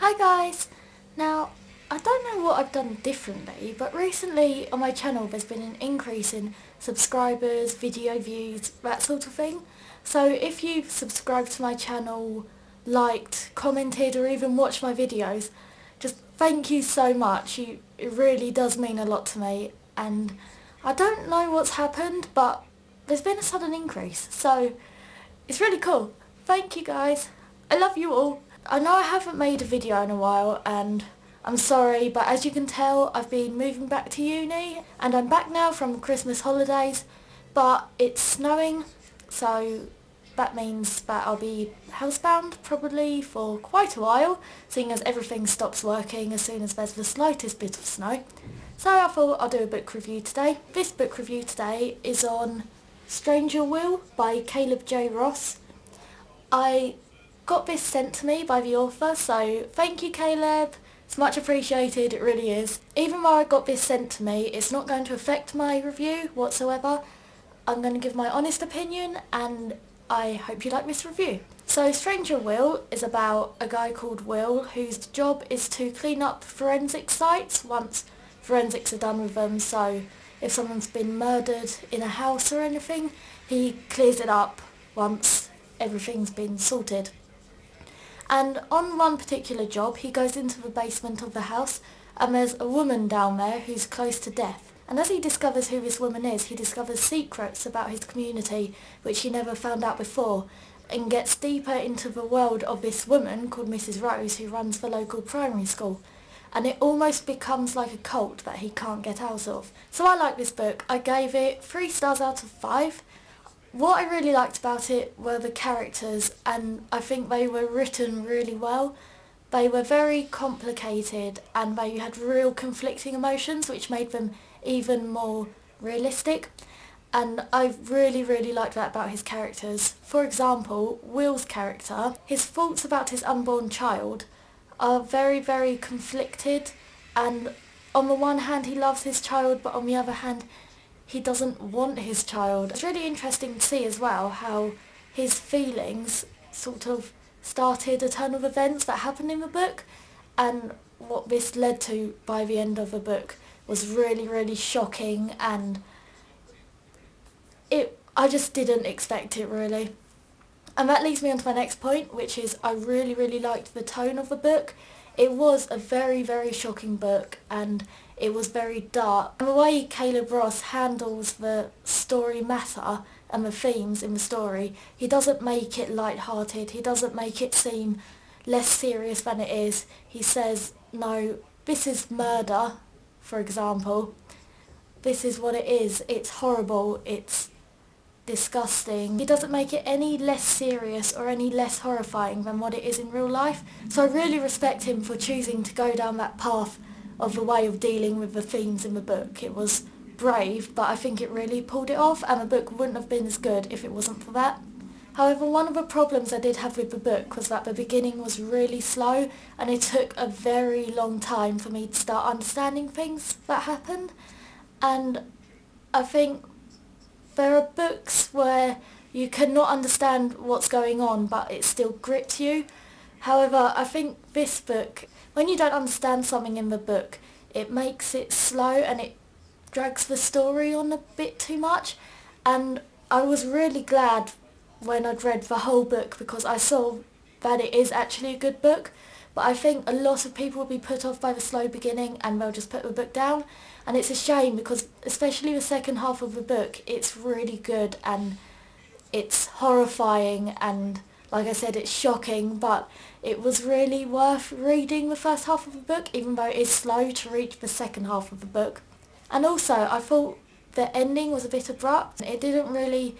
Hi guys! Now, I don't know what I've done differently, but recently on my channel there's been an increase in subscribers, video views, that sort of thing. So if you've subscribed to my channel, liked, commented or even watched my videos, just thank you so much. It really does mean a lot to me, and I don't know what's happened, but there's been a sudden increase, so it's really cool. Thank you guys. I love you all. I know I haven't made a video in a while and I'm sorry, but as you can tell I've been moving back to uni and I'm back now from Christmas holidays, but it's snowing, so that means that I'll be housebound probably for quite a while, seeing as everything stops working as soon as there's the slightest bit of snow. So I thought I'll do a book review today. This book review today is on Stranger Will by Caleb J. Ross. I got this sent to me by the author, so thank you Caleb, it's much appreciated, it really is. Even though I got this sent to me, it's not going to affect my review whatsoever. I'm going to give my honest opinion and I hope you like this review. So Stranger Will is about a guy called Will whose job is to clean up forensic sites once forensics are done with them, so if someone's been murdered in a house or anything, he clears it up once everything's been sorted. And on one particular job he goes into the basement of the house and there's a woman down there who's close to death. And as he discovers who this woman is, he discovers secrets about his community which he never found out before, and gets deeper into the world of this woman called Mrs. Rose who runs the local primary school. And it almost becomes like a cult that he can't get out of. So I like this book. I gave it 3 stars out of 5. What I really liked about it were the characters, and I think they were written really well. They were very complicated and they had real conflicting emotions which made them even more realistic, and I really liked that about his characters. For example, Will's character, his thoughts about his unborn child are very conflicted, and on the one hand he loves his child, but on the other hand he doesn't want his child. It's really interesting to see as well how his feelings sort of started a turn of events that happened in the book, and what this led to by the end of the book was really shocking, and I just didn't expect it really. And that leads me on to my next point, which is I really liked the tone of the book. It was a very shocking book and it was very dark. And the way Caleb Ross handles the story matter and the themes in the story, he doesn't make it light-hearted, he doesn't make it seem less serious than it is. He says, no, this is murder, for example. This is what it is. It's horrible, it's disgusting. He doesn't make it any less serious or any less horrifying than what it is in real life. So I really respect him for choosing to go down that path of the way of dealing with the themes in the book. It was brave, but I think it really pulled it off, and the book wouldn't have been as good if it wasn't for that. However, one of the problems I did have with the book was that the beginning was really slow and it took a very long time for me to start understanding things that happened. And I think there are books where you cannot understand what's going on but it still grips you. However, I think this book, when you don't understand something in the book, it makes it slow and it drags the story on a bit too much. And I was really glad when I'd read the whole book because I saw that it is actually a good book. But I think a lot of people will be put off by the slow beginning and they'll just put the book down. And it's a shame because especially the second half of the book, it's really good and it's horrifying and like I said, it's shocking, but it was really worth reading the first half of the book, even though it is slow to reach the second half of the book. And also, I thought the ending was a bit abrupt. It didn't really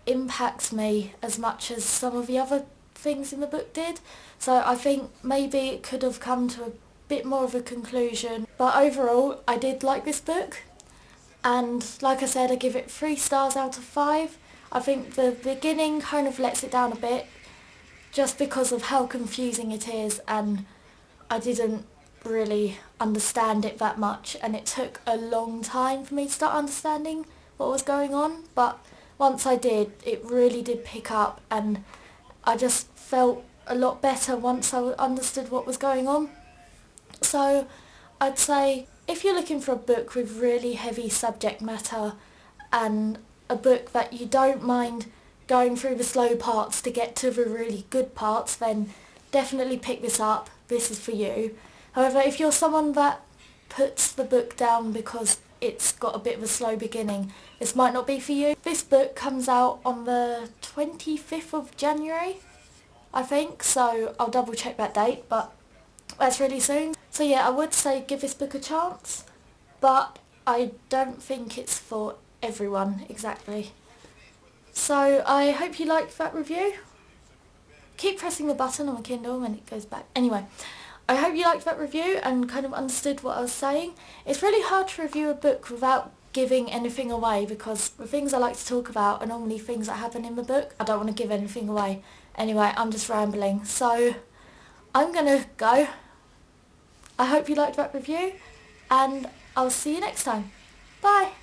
impact me as much as some of the other things in the book did. So I think maybe it could have come to a bit more of a conclusion. But overall, I did like this book. And like I said, I give it 3 stars out of 5. I think the beginning kind of lets it down a bit just because of how confusing it is, and I didn't really understand it that much, and it took a long time for me to start understanding what was going on, but once I did, it really did pick up and I just felt a lot better once I understood what was going on. So I'd say if you're looking for a book with really heavy subject matter and a book that you don't mind going through the slow parts to get to the really good parts, then definitely pick this up. This is for you. However, if you're someone that puts the book down because it's got a bit of a slow beginning, this might not be for you. This book comes out on the 25th of January, I think, so I'll double check that date, but that's really soon. So yeah, I would say give this book a chance, but I don't think it's for everyone exactly. So I hope you liked that review. Keep pressing the button on the Kindle when it goes back. Anyway, I hope you liked that review and kind of understood what I was saying. It's really hard to review a book without giving anything away because the things I like to talk about are normally things that happen in the book. I don't want to give anything away. Anyway, I'm just rambling. So I'm going to go. I hope you liked that review and I'll see you next time. Bye!